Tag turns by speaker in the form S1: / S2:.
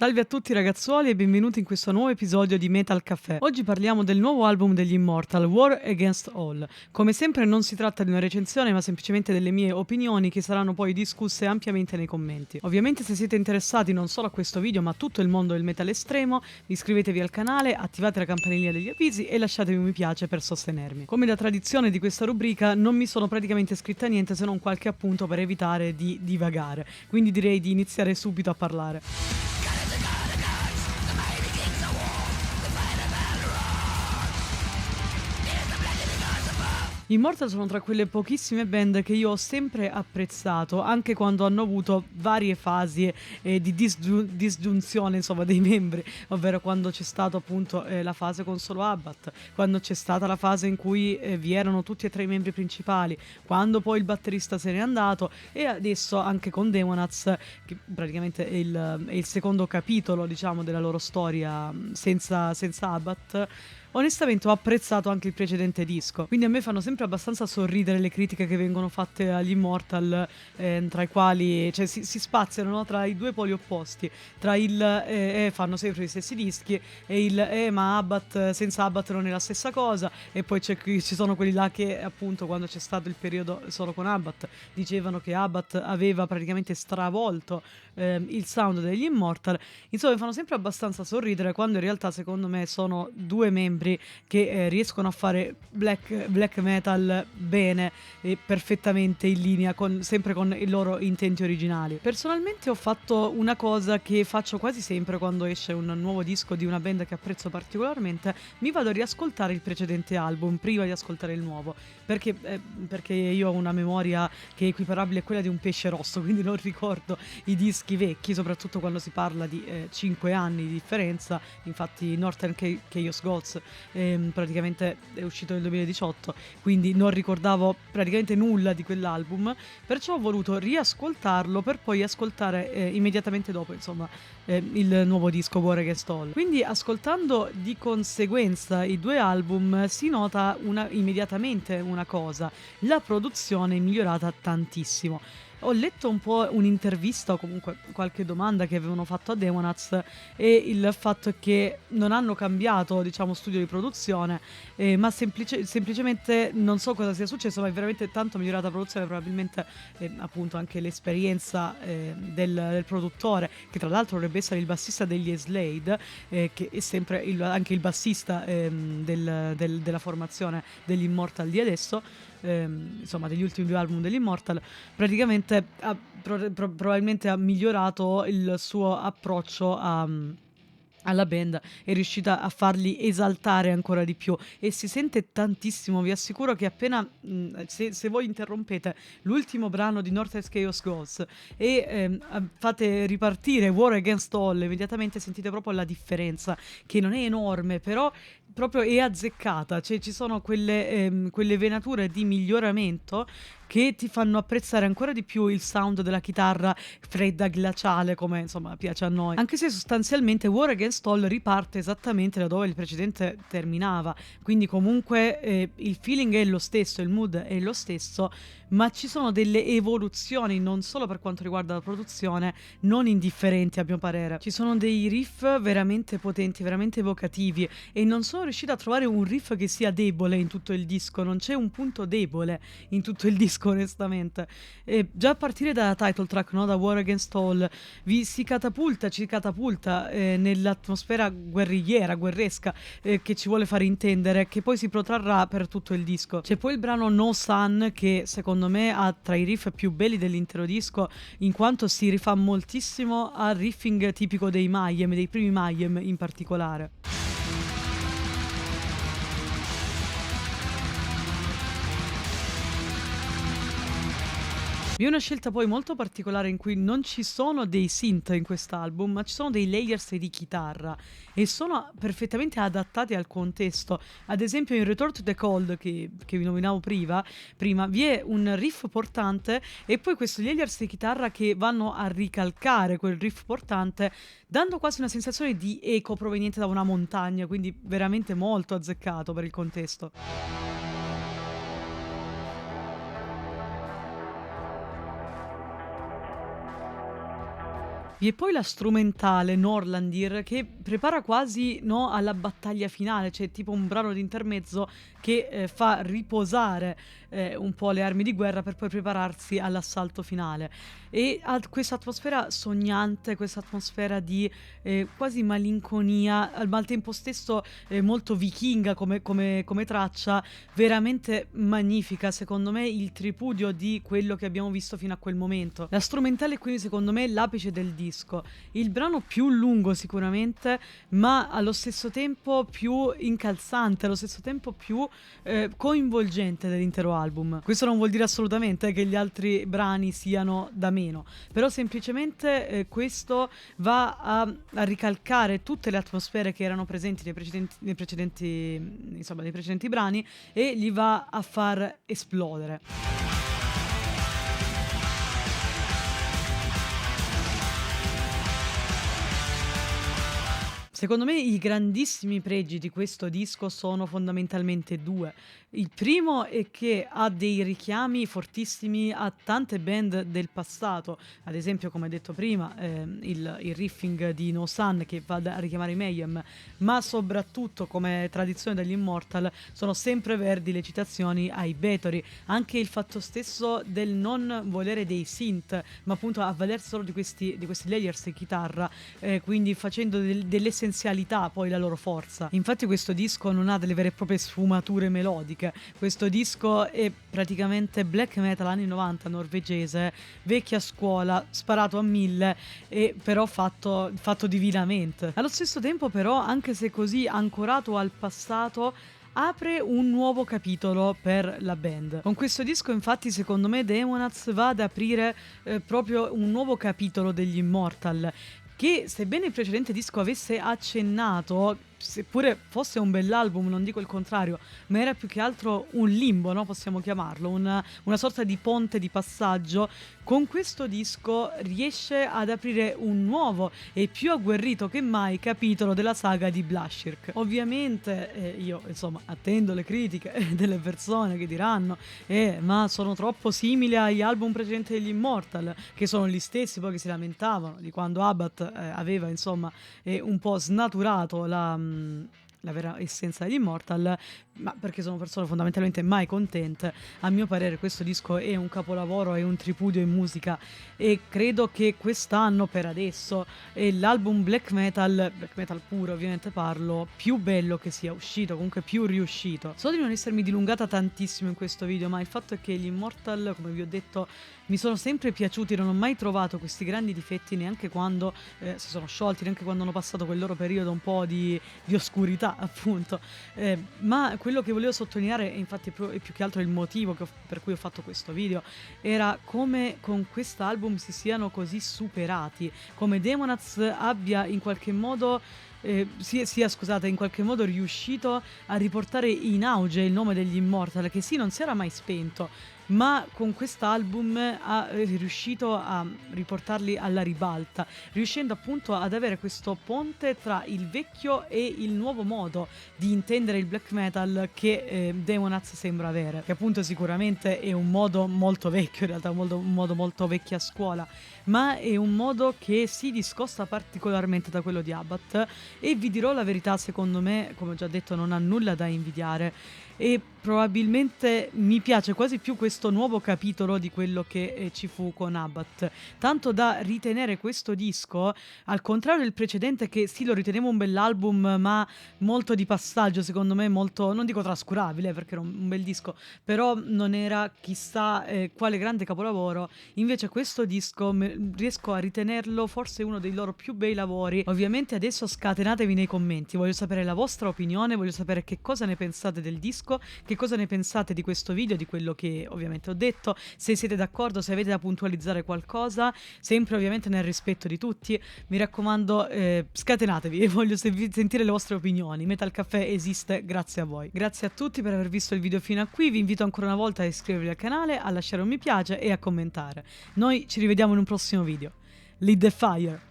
S1: Salve a tutti ragazzuoli e benvenuti in questo nuovo episodio di Metal Caffè. Oggi parliamo del nuovo album degli Immortal, War Against All. Come sempre non si tratta di una recensione ma semplicemente delle mie opinioni che saranno poi discusse ampiamente nei commenti. Ovviamente se siete interessati non solo a questo video ma a tutto il mondo del metal estremo, iscrivetevi al canale, attivate la campanellina degli avvisi e lasciatevi un mi piace per sostenermi. Come da tradizione di questa rubrica non mi sono praticamente scritta niente se non qualche appunto per evitare di divagare, quindi direi di iniziare subito a parlare. Gli Immortal sono tra quelle pochissime band che io ho sempre apprezzato, anche quando hanno avuto varie fasi di disgiunzione, insomma, dei membri, ovvero quando c'è stato appunto la fase con solo Abbat, quando c'è stata la fase in cui vi erano tutti e tre i membri principali, quando poi il batterista se n'è andato e adesso anche con Demonaz, che praticamente è il secondo capitolo, diciamo, della loro storia senza Abbat. Onestamente ho apprezzato anche il precedente disco, quindi a me fanno sempre abbastanza sorridere le critiche che vengono fatte agli Immortal, tra i quali cioè, si spaziano, no? Tra i due poli opposti, tra il fanno sempre gli stessi dischi e il ma Abbat senza Abbat non è la stessa cosa, e poi ci sono quelli là che appunto quando c'è stato il periodo solo con Abbat dicevano che Abbat aveva praticamente stravolto il sound degli Immortal. Insomma mi fanno sempre abbastanza sorridere, quando in realtà secondo me sono due membri che riescono a fare black metal bene e perfettamente in linea sempre con i loro intenti originali. Personalmente ho fatto una cosa che faccio quasi sempre quando esce un nuovo disco di una band che apprezzo particolarmente: mi vado a riascoltare il precedente album prima di ascoltare il nuovo, perché io ho una memoria che è equiparabile a quella di un pesce rosso, quindi non ricordo i dischi vecchi, soprattutto quando si parla di 5 anni di differenza. Infatti Northern Chaos Gods praticamente è uscito nel 2018, quindi non ricordavo praticamente nulla di quell'album, perciò ho voluto riascoltarlo per poi ascoltare immediatamente dopo, insomma, il nuovo disco War Against All. Quindi ascoltando di conseguenza i due album si nota immediatamente una cosa: la produzione è migliorata tantissimo. Ho letto un po' un'intervista o comunque qualche domanda che avevano fatto a Demonaz, e il fatto è che non hanno cambiato, diciamo, studio di produzione, ma semplicemente non so cosa sia successo, ma è veramente tanto migliorata la produzione, probabilmente appunto anche l'esperienza del produttore, che tra l'altro dovrebbe essere il bassista degli Slade, che è sempre anche il bassista della formazione degli Immortal di adesso, insomma degli ultimi due album degli Immortal. Praticamente probabilmente ha migliorato il suo approccio alla band, è riuscita a farli esaltare ancora di più e si sente tantissimo. Vi assicuro che appena se voi interrompete l'ultimo brano di Northern Chaos Gods e fate ripartire War Against All, immediatamente sentite proprio la differenza, che non è enorme, però proprio è azzeccata. Cioè ci sono quelle venature di miglioramento che ti fanno apprezzare ancora di più il sound della chitarra fredda glaciale, come insomma piace a noi, anche se sostanzialmente War Against All riparte esattamente da dove il precedente terminava, quindi comunque il feeling è lo stesso, il mood è lo stesso, ma ci sono delle evoluzioni non solo per quanto riguarda la produzione non indifferenti, a mio parere. Ci sono dei riff veramente potenti, veramente evocativi, e non sono riuscita a trovare un riff che sia debole in tutto il disco, non c'è un punto debole in tutto il disco onestamente. E già a partire dalla title track, no? Da War Against All ci catapulta nell'atmosfera guerresca che ci vuole fare intendere, che poi si protrarrà per tutto il disco. C'è poi il brano No Sun, che secondo me ha tra i riff più belli dell'intero disco, in quanto si rifà moltissimo al riffing tipico dei Mayhem, dei primi Mayhem in particolare. Vi è una scelta poi molto particolare in cui non ci sono dei synth in quest'album, ma ci sono dei layers di chitarra e sono perfettamente adattati al contesto. Ad esempio in Return to the Cold, che vi nominavo prima, vi è un riff portante e poi questi layers di chitarra che vanno a ricalcare quel riff portante, dando quasi una sensazione di eco proveniente da una montagna, quindi veramente molto azzeccato per il contesto. Vi è poi la strumentale Norlandir che prepara quasi, no, alla battaglia finale, cioè tipo un brano di intermezzo che fa riposare un po' le armi di guerra per poi prepararsi all'assalto finale. E ha questa atmosfera sognante, questa atmosfera di quasi malinconia, al tempo stesso molto vichinga come traccia, veramente magnifica, secondo me il tripudio di quello che abbiamo visto fino a quel momento. La strumentale è quindi secondo me l'apice del disco, il brano più lungo sicuramente, ma allo stesso tempo più incalzante, allo stesso tempo più coinvolgente dell'intero album. Questo non vuol dire assolutamente che gli altri brani siano da meno, però semplicemente questo va a ricalcare tutte le atmosfere che erano presenti nei precedenti brani e li va a far esplodere. Secondo me i grandissimi pregi di questo disco sono fondamentalmente due. Il primo è che ha dei richiami fortissimi a tante band del passato, ad esempio come detto prima il riffing di No Sun che va a richiamare i Mayhem, ma soprattutto come tradizione degli Immortal sono sempre verdi le citazioni ai Bathory, anche il fatto stesso del non volere dei synth, ma appunto avvalersi solo di questi layers di chitarra, quindi facendo dell'essenzialità poi la loro forza. Infatti questo disco non ha delle vere e proprie sfumature melodiche, questo disco è praticamente black metal anni 90 norvegese, vecchia scuola, sparato a 1000 e però fatto divinamente. Allo stesso tempo però, anche se così ancorato al passato, apre un nuovo capitolo per la band. Con questo disco infatti secondo me Demonaz va ad aprire proprio un nuovo capitolo degli Immortal, che sebbene il precedente disco avesse accennato, seppure fosse un bell'album, non dico il contrario, ma era più che altro un limbo, no? Possiamo chiamarlo, una sorta di ponte di passaggio, con questo disco riesce ad aprire un nuovo e più agguerrito che mai capitolo della saga di Blashirk. Ovviamente io insomma attendo le critiche delle persone che diranno ma sono troppo simili agli album precedenti degli Immortal, che sono gli stessi poi che si lamentavano di quando Abbath aveva insomma un po' snaturato la vera essenza degli Immortal, ma perché sono persone fondamentalmente mai contente. A mio parere questo disco è un capolavoro, è un tripudio in musica e credo che quest'anno per adesso è l'album black metal puro ovviamente parlo, più bello che sia uscito, comunque più riuscito. So di non essermi dilungata tantissimo in questo video, ma il fatto è che gli Immortal, come vi ho detto, mi sono sempre piaciuti, non ho mai trovato questi grandi difetti neanche quando si sono sciolti, neanche quando hanno passato quel loro periodo un po' di oscurità appunto, ma quello che volevo sottolineare, e infatti è più che altro il motivo per cui ho fatto questo video, era come con quest'album si siano così superati, come Demonaz abbia in qualche modo in qualche modo riuscito a riportare in auge il nome degli Immortal, che sì, non si era mai spento, ma con quest'album è riuscito a riportarli alla ribalta, riuscendo appunto ad avere questo ponte tra il vecchio e il nuovo modo di intendere il black metal che Demonaz sembra avere, che appunto sicuramente è un modo molto vecchio, in realtà un modo molto vecchia scuola, ma è un modo che si discosta particolarmente da quello di Abbath e vi dirò la verità, secondo me, come ho già detto, non ha nulla da invidiare e probabilmente mi piace quasi più questo nuovo capitolo di quello che ci fu con Abbath, tanto da ritenere questo disco, al contrario del precedente che sì lo ritenevo un bell'album ma molto di passaggio, secondo me molto, non dico trascurabile perché era un bel disco, però non era chissà quale grande capolavoro. Invece questo disco riesco a ritenerlo forse uno dei loro più bei lavori. Ovviamente adesso scatenatevi nei commenti, voglio sapere la vostra opinione, voglio sapere che cosa ne pensate del disco, che cosa ne pensate di questo video, di quello che ovviamente ho detto, se siete d'accordo, se avete da puntualizzare qualcosa, sempre ovviamente nel rispetto di tutti. Mi raccomando, scatenatevi e voglio sentire le vostre opinioni. Metal Caffè esiste grazie a voi. Grazie a tutti per aver visto il video fino a qui, vi invito ancora una volta a iscrivervi al canale, a lasciare un mi piace e a commentare. Noi ci rivediamo in un prossimo video. Lead the Fire!